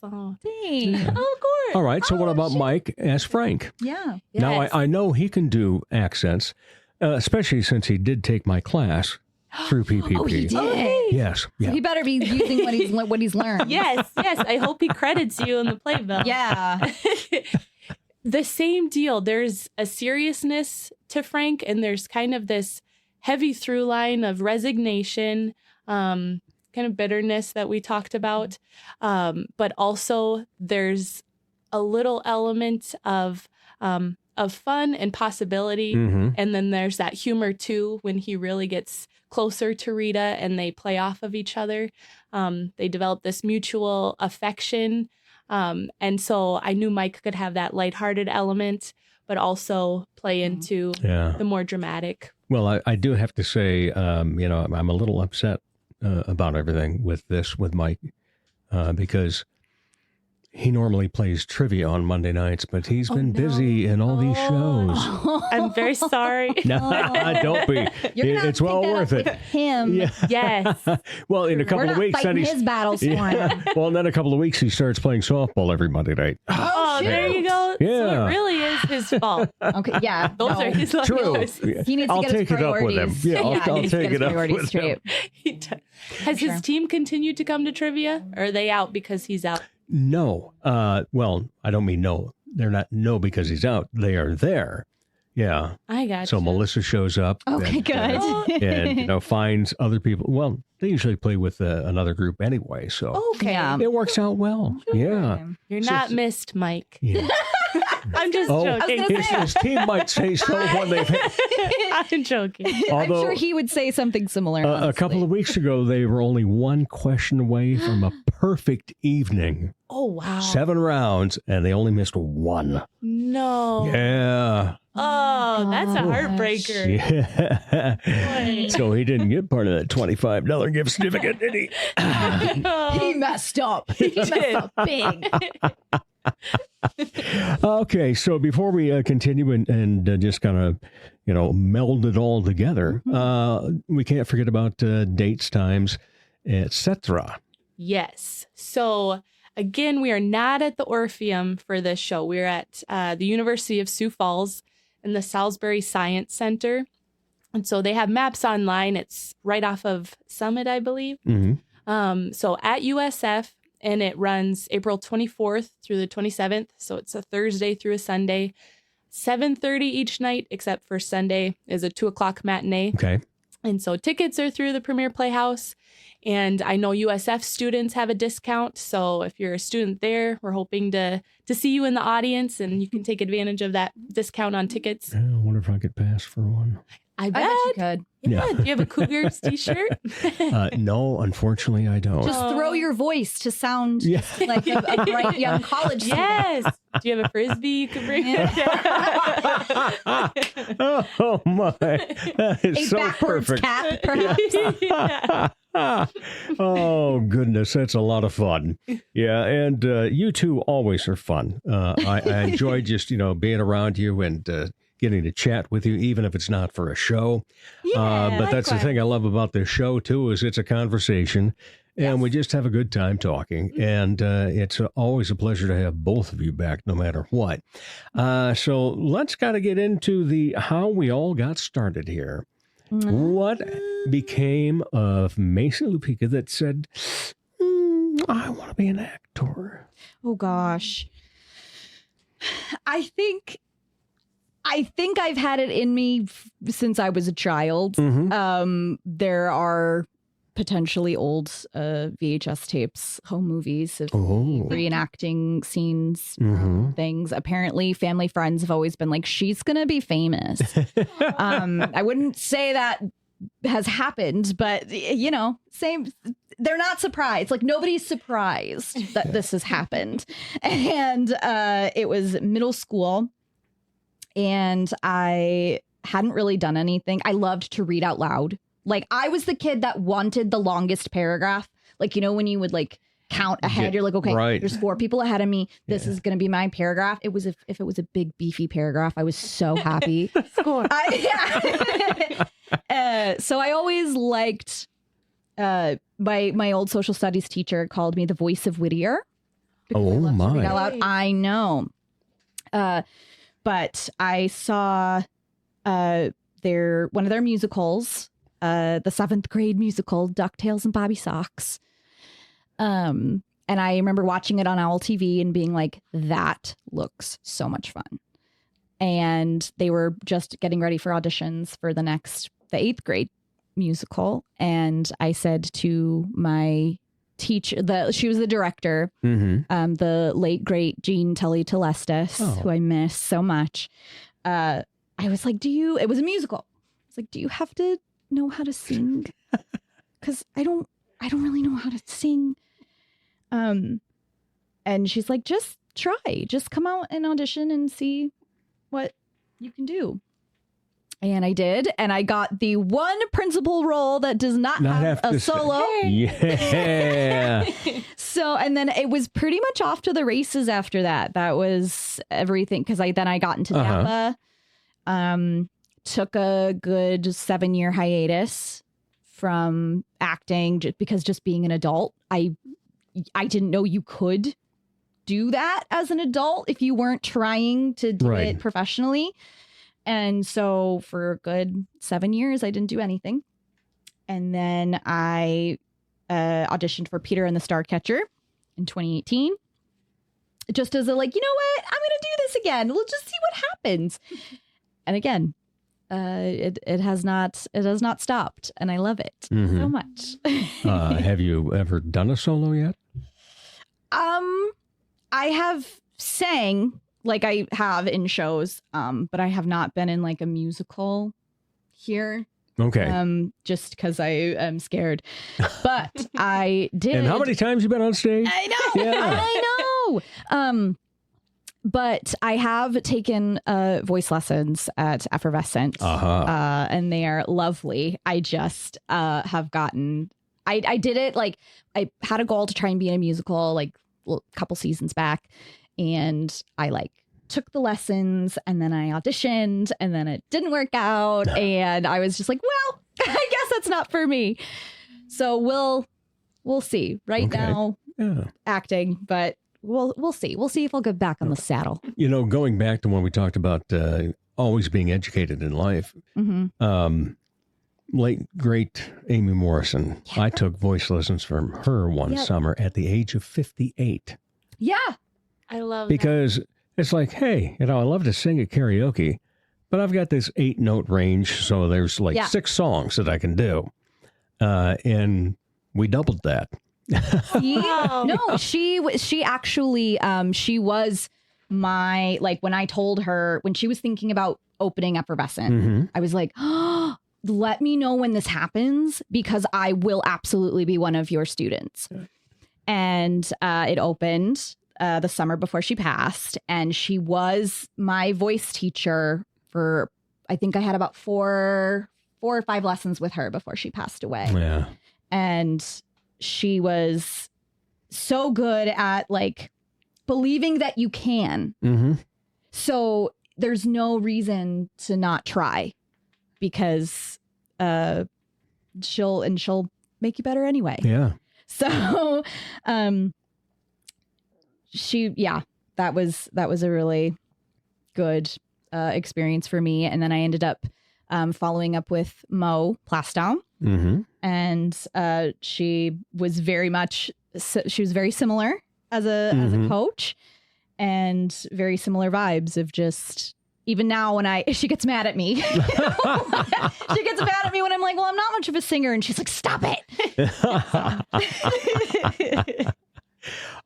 So, Thanks. of course. All right. So what about Mike as Frank? Yeah. Now, Yes. I know he can do accents, especially since he did take my class through PPP. Oh, he did. Okay. Yes. So Yeah. he better be using what he's learned. Yes. I hope he credits you in the playbill. Yeah. The same deal. There's a seriousness to Frank, and there's kind of this heavy through line of resignation, kind of bitterness that we talked about. But also there's a little element of fun and possibility. And then there's that humor too, when he really gets closer to Rita and they play off of each other. They develop this mutual affection. And so I knew Mike could have that lighthearted element, but also play into the more dramatic. Well, I do have to say, I'm a little upset about everything with Mike, because he normally plays trivia on Monday nights, but he's been busy in all these shows. I'm very sorry. No, don't be. It's well worth it. Him. Yeah. Yes. Well, in a couple of weeks, then his battles for him. Well, in then a couple of weeks, he starts playing softball every Monday night. Oh, there you go. Yeah. So it really is his fault. Okay. Yeah. Those are his True. choices. He needs to I'll get his take it up with him. priorities. Yeah, I'll he needs to take get his it up priorities with straight. him. Has his team continued to come to trivia, or are they out because he's out? No. Well, I don't mean no. They're not no because he's out. They are there. Yeah. I got you. So Melissa shows up. Okay, good. And finds other people. Well, they usually play with another group anyway, so Okay. Yeah. it works out well. Yeah. You're not missed, Mike. Yeah. I'm just joking. His team might say so when they've. I'm joking. I'm sure he would say something similar. A couple of weeks ago, they were only one question away from a perfect evening. Oh, wow. 7 rounds, and they only missed 1. No. Yeah. Oh, that's a heartbreaker. Yeah. So he didn't get part of that $25 gift certificate, did he? He messed up. He messed up big. Okay, so before we continue and just kind of, meld it all together, we can't forget about dates, times, etc. Yes. So again, we are not at the Orpheum for this show. We're at the University of Sioux Falls in the Salisbury Science Center. And so they have maps online. It's right off of Summit, I believe. So at USF, and it runs April 24th through the 27th. So it's a Thursday through a Sunday. 7:30 each night, except for Sunday is a 2:00 matinee. Okay. And so tickets are through the Premier Playhouse. And I know USF students have a discount. So if you're a student there, we're hoping to see you in the audience and you can take advantage of that discount on tickets. I wonder if I could pass for one. I bet you could. Yeah. Do you have a Cougars t-shirt? No, unfortunately, I don't. Just throw your voice to sound like a bright young college student. Yes. Do you have a Frisbee you could bring? Oh, my. That is A so backwards perfect. cap, perhaps. Oh, goodness. That's a lot of fun. Yeah. And you two always are fun. I enjoy just, being around you and getting to chat with you, even if it's not for a show. But that's the thing I love about this show, too, is it's a conversation. And we just have a good time talking. And it's always a pleasure to have both of you back, no matter what. So let's kind of get into how we all got started here. What became of Macie Lupica that said, I want to be an actor? Oh, gosh. I think I've had it in me since I was a child. There are potentially old VHS tapes, home movies of reenacting scenes, things. Apparently, family friends have always been like, she's going to be famous. I wouldn't say that has happened, but, same. They're not surprised. Like, nobody's surprised that this has happened. And it was middle school. And I hadn't really done anything. I loved to read out loud. Like, I was the kid that wanted the longest paragraph. Like, when you would like count ahead, you're like, okay, there's 4 people ahead of me. This is going to be my paragraph. It was if it was a big beefy paragraph, I was so happy. Score. So I always liked. My old social studies teacher called me the voice of Whittier. Oh my! Out loud. I know. But I saw one of their musicals, the 7th grade musical, DuckTales and Bobby Sox. And I remember watching it on Owl TV and being like, that looks so much fun. And they were just getting ready for auditions for the 8th grade musical. And I said to my teacher, she was the director, the late great Jean Tully Telestis, who I miss so much. I was like, it was a musical. I was like, do you have to know how to sing? Because I don't really know how to sing. And she's like, just try, just come out and audition and see what you can do. And I did, and I got the one principal role that does not have a solo. Yeah. So, and then it was pretty much off to the races after that. That was everything, because I got into DAPA. Took a good 7-year hiatus from acting because just being an adult, I didn't know you could do that as an adult if you weren't trying to do it professionally. And so for a good 7 years, I didn't do anything. And then I auditioned for Peter and the Starcatcher in 2018. Just as a like, you know what? I'm going to do this again. We'll just see what happens. And again, it has not stopped. And I love it so much. Have you ever done a solo yet? I have sang like I have in shows, but I have not been in like a musical here. Okay. Just because I am scared. But I did. And how many times you been on stage? I know. Yeah. I know. But I have taken voice lessons at Effervescent, and they are lovely. I just have gotten. I did it like I had a goal to try and be in a musical like a couple seasons back. And I like took the lessons and then I auditioned and then it didn't work out. And I was just like, well, I guess that's not for me. So we'll see. Right now, acting, but we'll see. We'll see if I'll get back on the saddle. Going back to when we talked about always being educated in life, late, great Amy Morrison. Yeah. I took voice lessons from her one summer at the age of 58. Yeah. I love because it's like, hey, I love to sing at karaoke, but I've got this 8-note range, so there's like 6 songs that I can do. And we doubled that. No, she actually, she was my, like, when I told her, when she was thinking about opening Effervescent, I was like, oh, let me know when this happens, because I will absolutely be one of your students. And it opened the summer before she passed, and she was my voice teacher for, I think I had about 4 or 5 lessons with her before she passed away. Yeah. And she was so good at, like, believing that you can. So there's no reason to not try, because she'll make you better anyway. Yeah. So that was a really good experience for me. And then I ended up following up with Mo Plastow. And she was very similar as a coach, and very similar vibes of just, even now when she gets mad at me, she gets mad at me when I'm like, well, I'm not much of a singer. And she's like, stop it.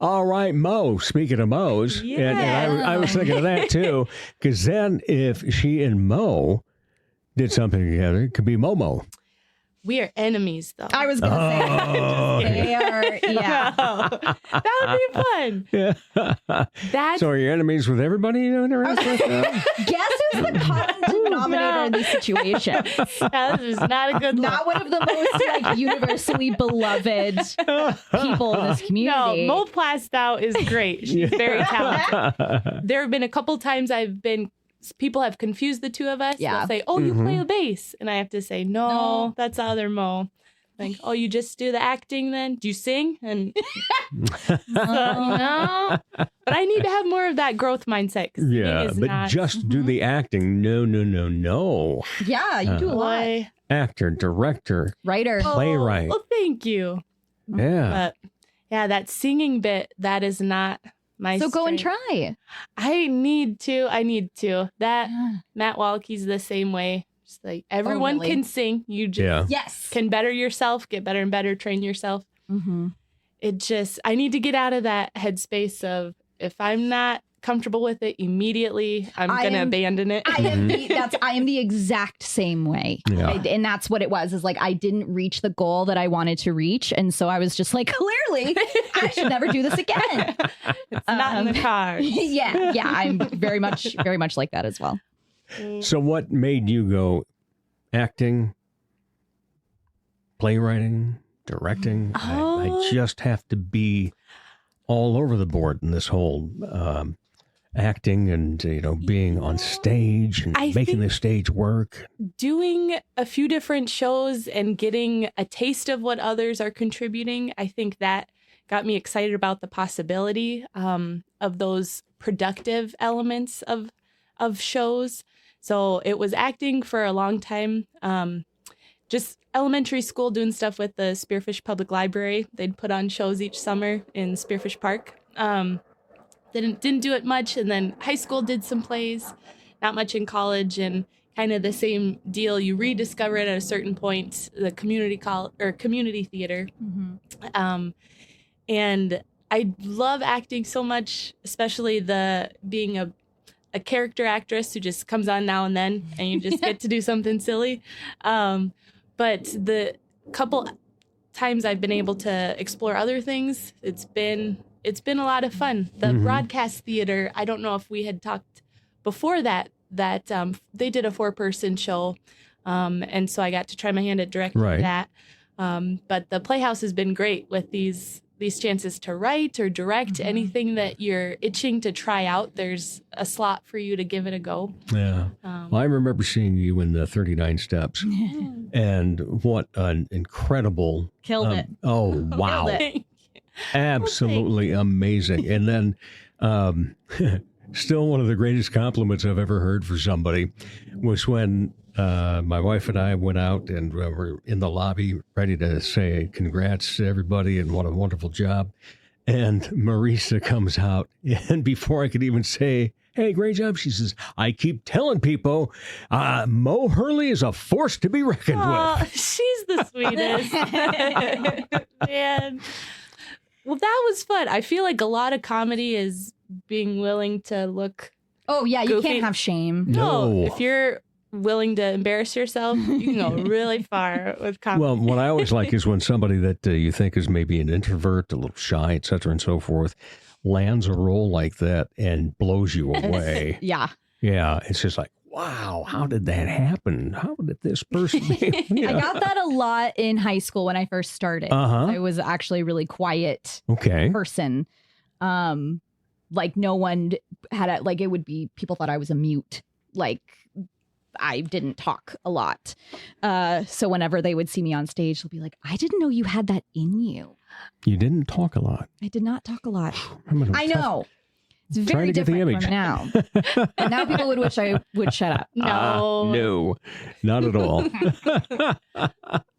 All right, Mo. Speaking of Mo's, and I was thinking of that too, because then if she and Mo did something together, it could be Momo. We are enemies, though. I was going to say they are. Yeah, that would be fun. Yeah. So are you enemies with everybody you know? Guess who's the common denominator in these situations? This is not a good look. Not one of the most, like, universally beloved people in this community. No, Mo Plastow is great. She's very talented. There have been a couple times people have confused the two of us. They'll say, oh, you play the bass. And I have to say, no, that's the other Mo. Like, oh, you just do the acting then? Do you sing? And no. But I need to have more of that growth mindset. Yeah, but just do the acting. No. Yeah, you do a lot. Actor, director, writer, playwright. Well, thank you. Yeah. But yeah, that singing bit, that is not my So go and strength. try. I need to. That Matt Walke's the same way. Just like everyone can sing. You just can better yourself, get better and better, train yourself. It just, I need to get out of that headspace of, if I'm not comfortable with it immediately, I'm going to abandon it. I am the exact same way. Yeah. And that's what it was, is like, I didn't reach the goal that I wanted to reach. And so I was just like, clearly I should never do this again. It's not in the cards. Yeah. I'm very much like that as well. So what made you go acting, playwriting, directing? I just have to be all over the board in this whole acting and, being on stage and making the stage work. Doing a few different shows and getting a taste of what others are contributing, I think that got me excited about the possibility of those productive elements of shows. So it was acting for a long time. Just elementary school, doing stuff with the Spearfish Public Library. They'd put on shows each summer in Spearfish Park. Didn't do it much, and then high school did some plays, not much in college, and kind of the same deal. You rediscover it at a certain point, the community theater. And I love acting so much, especially being a character actress who just comes on now and then, and you just get to do something silly. But the couple times I've been able to explore other things, it's been a lot of fun. The broadcast theater, I don't know if we had talked before that they did a 4-person show, and so I got to try my hand at directing that. But the Playhouse has been great with these chances to write or direct anything that you're itching to try out. There's a slot for you to give it a go. Yeah. Well, I remember seeing you in the 39 Steps, and what an incredible... Killed it. Oh, wow. Killed it. Absolutely amazing. And then still one of the greatest compliments I've ever heard for somebody was when my wife and I went out and were in the lobby ready to say congrats to everybody and what a wonderful job. And Marisa comes out, and before I could even say Hey, great job. She says, I keep telling people Mo Hurley is a force to be reckoned with. She's the sweetest. Man. Well, that was fun. I feel like a lot of comedy is being willing to look Oh, yeah, you goofy. can't have shame. No. If you're willing to embarrass yourself, you can go really far with comedy. Well, what I always like is when somebody that you think is maybe an introvert, a little shy, et cetera, and so forth, lands a role like that and blows you away. Yeah. Yeah, it's just like, wow, how did that happen? How did this person be? Yeah. I got that a lot in high school when I first started. Uh-huh. I was actually a really quiet Okay. person. Like no one had it would be, people thought I was a mute. Like I didn't talk a lot. So whenever they would see me on stage, they'll be like, I didn't know you had that in you. You didn't talk a lot. I did not talk a lot. I know. It's Trying very to get the different image. from now. And now people would wish I would shut up. No, not at all.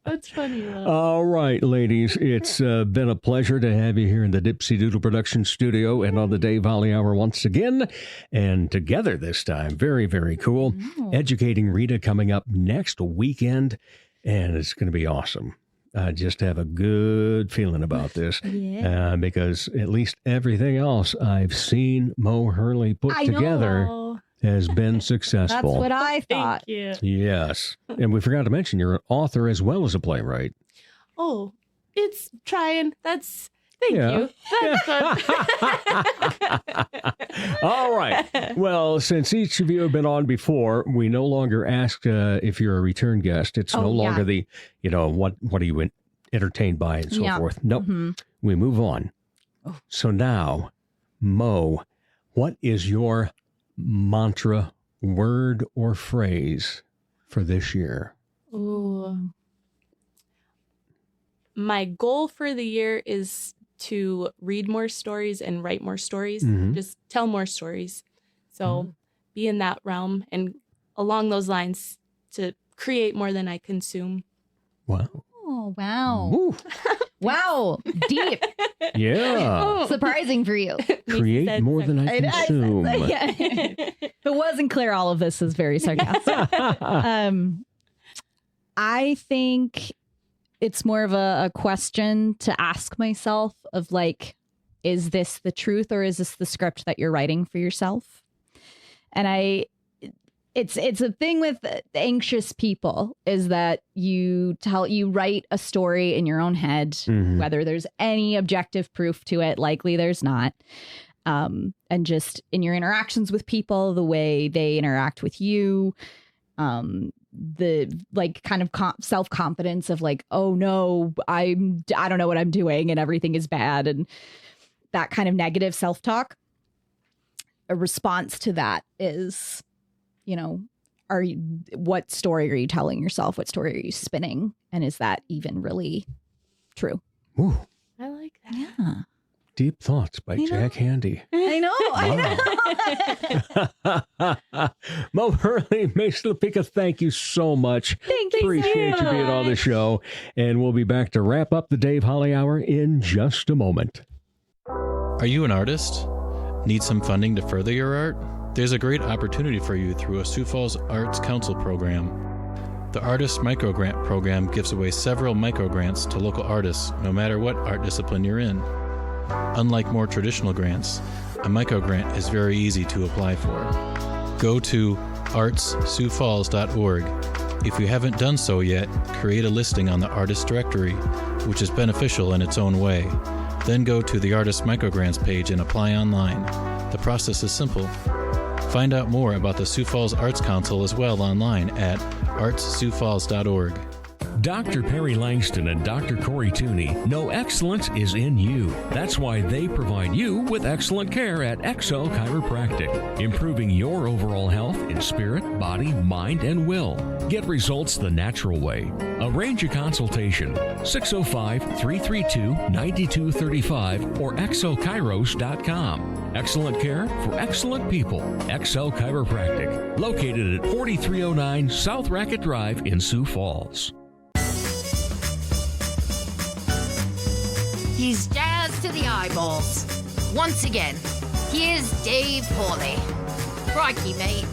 That's funny, though. All right, ladies, it's been a pleasure to have you here in the Dipsy Doodle Production Studio and on the Dave Holly Hour once again. And together this time. Very, very cool. Educating Rita coming up next weekend. And it's going to be awesome. I just have a good feeling about this. Yeah. Because at least everything else I've seen Mo Hurley put together has been successful. That's what I thought. Thank you. Yes. And we forgot to mention you're an author as well as a playwright. Oh, it's trying. Thank Yeah. you. That's fun. All right. Well, since each of you have been on before, we no longer ask if you're a return guest. It's no longer the, what are you entertained by and so forth. Nope. We move on. So now, Mo, what is your mantra, word, or phrase for this year? Ooh. My goal for the year is to read more stories and write more stories, just tell more stories. So be in that realm and along those lines to create more than I consume. Wow. Oh, wow. Ooh. Wow. Deep. Yeah. Surprising for you. Create more than I consume. If it wasn't clear, all of this is very sarcastic. I think it's more of a question to ask myself of like, is this the truth or is this the script that you're writing for yourself? And it's a thing with anxious people is that you write a story in your own head, whether there's any objective proof to it, likely there's not. And just in your interactions with people, the way they interact with you, the like kind of self-confidence of like, oh no, I don't know what I'm doing and everything is bad, and that kind of negative self-talk. A response to that is, what story are you telling yourself? What story are you spinning? And is that even really true? Ooh. I like that. Yeah. Deep Thoughts by Jack Handy. I know. Mo Hurley, Macie, Lupica, thank you so much. Thank you. Appreciate you being on the show. And we'll be back to wrap up the Dave Holly Hour in just a moment. Are you an artist? Need some funding to further your art? There's a great opportunity for you through a Sioux Falls Arts Council program. The Artist Microgrant program gives away several microgrants to local artists, no matter what art discipline you're in. Unlike more traditional grants, a microgrant is very easy to apply for. Go to artssiouxfalls.org. If you haven't done so yet, create a listing on the Artist Directory, which is beneficial in its own way. Then go to the Artist Microgrants page and apply online. The process is simple. Find out more about the Sioux Falls Arts Council as well online at artssiouxfalls.org. Dr. Perry Langston and Dr. Corey Tooney know excellence is in you. That's why they provide you with excellent care at XO Chiropractic, improving your overall health in spirit, body, mind, and will. Get results the natural way. Arrange a consultation, 605-332-9235 or xochiros.com. Excellent care for excellent people. XO Chiropractic, located at 4309 South Racket Drive in Sioux Falls. He's jazzed to the eyeballs. Once again, here's Dave Hawley. Crikey, mate.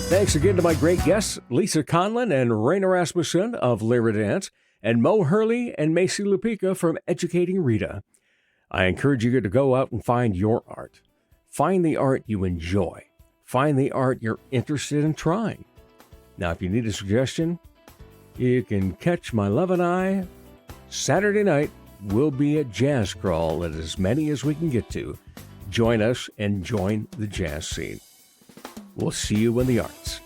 Thanks again to my great guests, Lisa Conlon and Raena Rasmussen of LiRa Dance, and Mo Hurley and Macie Lupica from Educating Rita. I encourage you to go out and find your art. Find the art you enjoy. Find the art you're interested in trying. Now, if you need a suggestion, you can catch my love and I Saturday night. We'll be at Jazz Crawl at as many as we can get to. Join us and join the jazz scene. We'll see you in the arts.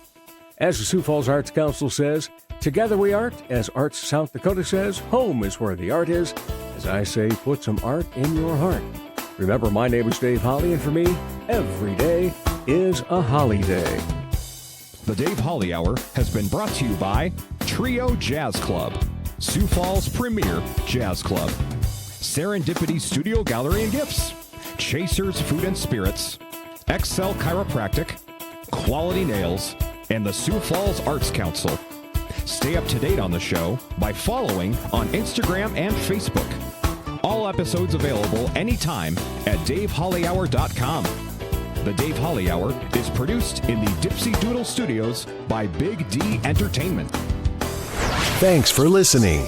As the Sioux Falls Arts Council says, together we art. As Arts South Dakota says, home is where the art is. As I say, put some art in your heart. Remember, my name is Dave Holly, and for me, every day is a holiday. The Dave Holly Hour has been brought to you by Trio Jazz Club, Sioux Falls' premier jazz club, Serendipity Studio Gallery and Gifts, Chasers Food and Spirits, Excel Chiropractic, Quality Nails, and the Sioux Falls Arts Council. Stay up to date on the show by following on Instagram and Facebook. All episodes available anytime at DaveHollyHour.com. The Dave Holly Hour is produced in the Dipsy Doodle Studios by Big D Entertainment. Thanks for listening.